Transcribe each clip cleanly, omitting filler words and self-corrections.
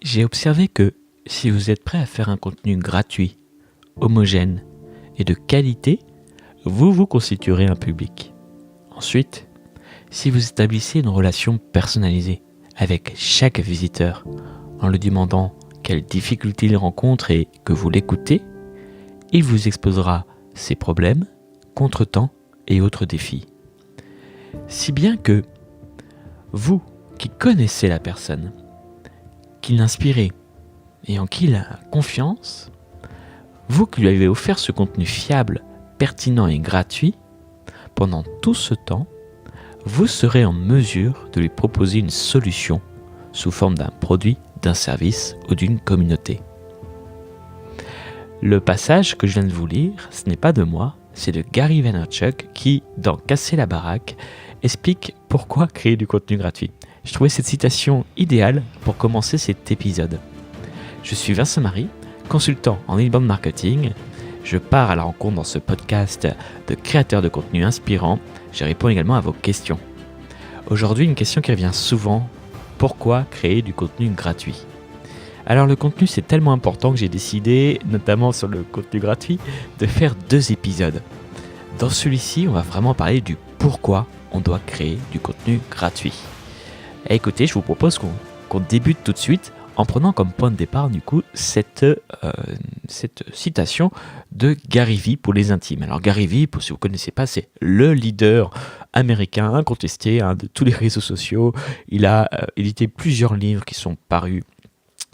J'ai observé que si vous êtes prêt à faire un contenu gratuit, homogène et de qualité, vous vous constituerez un public. Ensuite, si vous établissez une relation personnalisée avec chaque visiteur en lui demandant quelles difficultés il rencontre et que vous l'écoutez, il vous exposera ses problèmes, contretemps et autres défis. Si bien que vous qui connaissez la personne, qui l'inspirez et en qui il a confiance, vous qui lui avez offert ce contenu fiable, pertinent et gratuit, pendant tout ce temps, vous serez en mesure de lui proposer une solution sous forme d'un produit, d'un service ou d'une communauté. Le passage que je viens de vous lire, ce n'est pas de moi, c'est de Gary Vaynerchuk qui, dans Casser la baraque, explique pourquoi créer du contenu gratuit. Je trouvais cette citation idéale pour commencer cet épisode. Je suis Vincent Marie, consultant en inbound marketing. Je pars à la rencontre dans ce podcast de créateurs de contenu inspirants. Je réponds également à vos questions. Aujourd'hui, une question qui revient souvent, pourquoi créer du contenu gratuit ? Alors le contenu c'est tellement important que j'ai décidé, notamment sur le contenu gratuit, de faire 2 épisodes. Dans celui-ci, on va vraiment parler du pourquoi on doit créer du contenu gratuit. Et écoutez, je vous propose qu'on débute tout de suite en prenant comme point de départ du coup cette citation de Gary Vee pour les intimes. Alors Gary Vee, si vous ne connaissez pas, c'est le leader américain incontesté de tous les réseaux sociaux. Il a édité plusieurs livres qui sont parus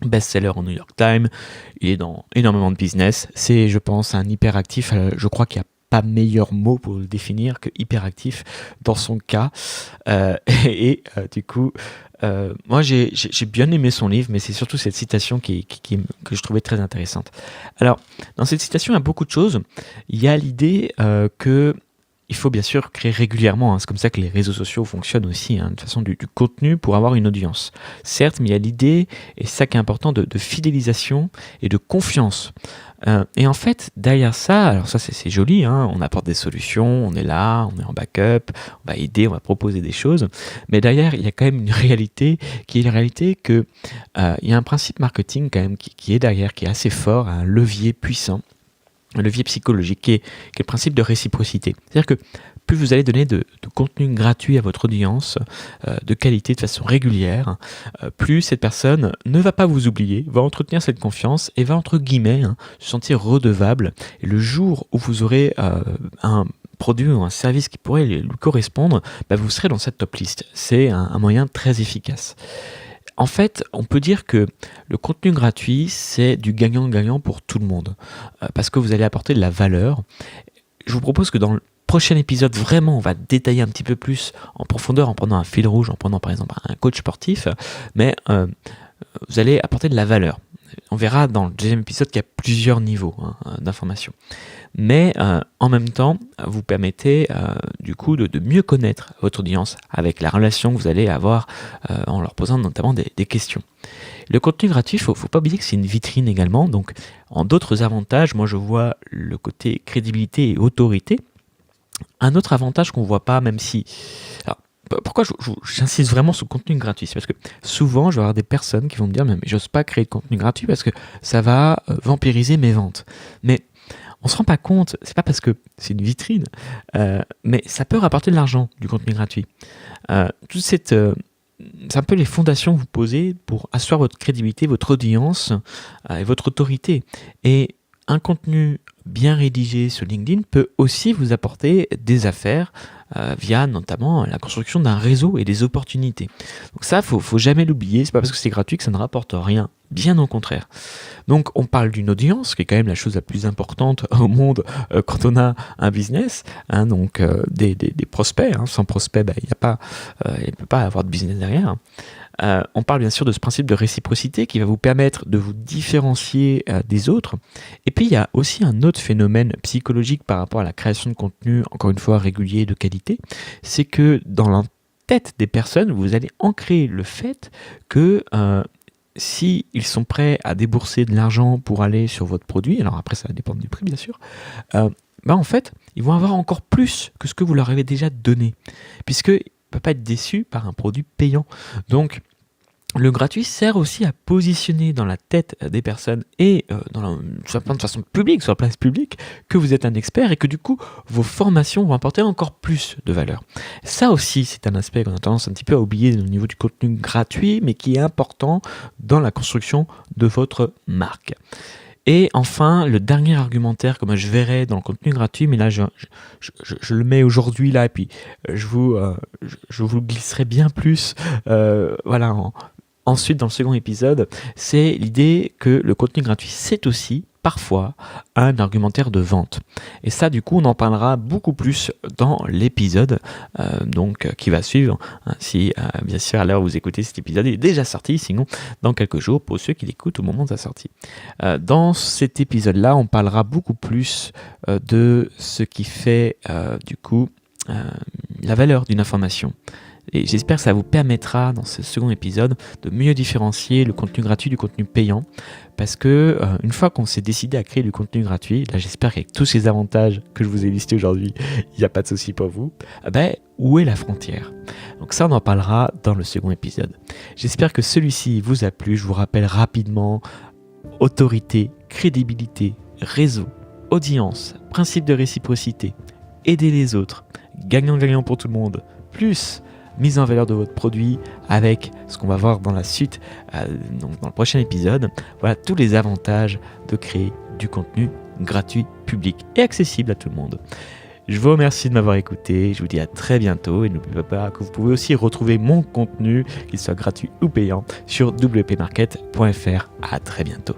best-seller au New York Times, il est dans énormément de business, c'est je pense un hyperactif, je crois qu'il n'y a pas meilleur mot pour le définir que hyperactif dans son cas, du coup moi j'ai bien aimé son livre, mais c'est surtout cette citation que je trouvais très intéressante. Alors dans cette citation il y a beaucoup de choses, il y a l'idée que il faut bien sûr créer régulièrement, c'est comme ça que les réseaux sociaux fonctionnent aussi, de toute façon du contenu pour avoir une audience. Certes, mais il y a l'idée, et c'est ça qui est important, de fidélisation et de confiance. Et en fait, derrière ça, alors ça c'est joli, on apporte des solutions, on est là, on est en backup, on va aider, on va proposer des choses, mais derrière il y a quand même une réalité qui est la réalité que il y a un principe marketing quand même qui est derrière, qui est assez fort, un levier puissant. Un levier psychologique qui est le principe de réciprocité. C'est-à-dire que plus vous allez donner de contenu gratuit à votre audience, de qualité, de façon régulière, plus cette personne ne va pas vous oublier, va entretenir cette confiance et va entre guillemets se sentir redevable. Et le jour où vous aurez un produit ou un service qui pourrait lui correspondre, vous serez dans cette top list. C'est un moyen très efficace. En fait, on peut dire que le contenu gratuit, c'est du gagnant-gagnant pour tout le monde, parce que vous allez apporter de la valeur. Je vous propose que dans le prochain épisode, vraiment, on va détailler un petit peu plus en profondeur, en prenant un fil rouge, en prenant par exemple un coach sportif, mais vous allez apporter de la valeur. On verra dans le 2e épisode qu'il y a plusieurs niveaux d'information. Mais en même temps, vous permettez du coup de mieux connaître votre audience avec la relation que vous allez avoir en leur posant notamment des questions. Le contenu gratuit, il ne faut pas oublier que c'est une vitrine également. Donc, en d'autres avantages, moi je vois le côté crédibilité et autorité. Un autre avantage qu'on ne voit pas, même si... Alors, pourquoi j'insiste vraiment sur le contenu gratuit ? C'est parce que souvent, je vais avoir des personnes qui vont me dire « mais j'ose pas créer de contenu gratuit parce que ça va vampiriser mes ventes. » Mais on ne se rend pas compte, c'est pas parce que c'est une vitrine, mais ça peut rapporter de l'argent, du contenu gratuit. C'est un peu les fondations que vous posez pour asseoir votre crédibilité, votre audience et votre autorité. Et un contenu bien rédigé sur LinkedIn peut aussi vous apporter des affaires via notamment la construction d'un réseau et des opportunités. Donc ça, faut jamais l'oublier, c'est pas parce que c'est gratuit que ça ne rapporte rien, bien au contraire. Donc on parle d'une audience, qui est quand même la chose la plus importante au monde quand on a un business, donc des prospects, sans prospects, il ne peut pas avoir de business derrière. On parle bien sûr de ce principe de réciprocité qui va vous permettre de vous différencier des autres. Et puis il y a aussi un autre phénomène psychologique par rapport à la création de contenu, encore une fois régulier, de qualité, c'est que dans la tête des personnes, vous allez ancrer le fait que si ils sont prêts à débourser de l'argent pour aller sur votre produit, alors après ça va dépendre du prix bien sûr, en fait ils vont avoir encore plus que ce que vous leur avez déjà donné, puisque ne peut pas être déçu par un produit payant. Donc Le gratuit sert aussi à positionner dans la tête des personnes et sur plein de façon publique, sur la place publique, que vous êtes un expert et que du coup, vos formations vont apporter encore plus de valeur. Ça aussi, c'est un aspect qu'on a tendance un petit peu à oublier au niveau du contenu gratuit, mais qui est important dans la construction de votre marque. Et enfin, le dernier argumentaire que moi je verrai dans le contenu gratuit, mais là je le mets aujourd'hui là, et puis je vous le glisserai bien plus ensuite dans le second épisode, c'est l'idée que le contenu gratuit, c'est aussi parfois un argumentaire de vente. Et ça, du coup, on en parlera beaucoup plus dans l'épisode qui va suivre. Si, bien sûr, à l'heure où vous écoutez cet épisode, il est déjà sorti, sinon dans quelques jours, pour ceux qui l'écoutent au moment de sa sortie. Dans cet épisode-là, on parlera beaucoup plus de ce qui fait, la valeur d'une information. Et j'espère que ça vous permettra, dans ce second épisode, de mieux différencier le contenu gratuit du contenu payant. Parce que une fois qu'on s'est décidé à créer du contenu gratuit, là j'espère qu'avec tous ces avantages que je vous ai listés aujourd'hui, il n'y a pas de souci pour vous, où est la frontière ? Donc ça, on en parlera dans le second épisode. J'espère que celui-ci vous a plu. Je vous rappelle rapidement, autorité, crédibilité, réseau, audience, principe de réciprocité, aider les autres, gagnant-gagnant pour tout le monde, plus mise en valeur de votre produit avec ce qu'on va voir dans la suite, donc dans le prochain épisode. Voilà tous les avantages de créer du contenu gratuit, public et accessible à tout le monde. Je vous remercie de m'avoir écouté, je vous dis à très bientôt et n'oubliez pas que vous pouvez aussi retrouver mon contenu, qu'il soit gratuit ou payant, sur wpmarket.fr. À très bientôt.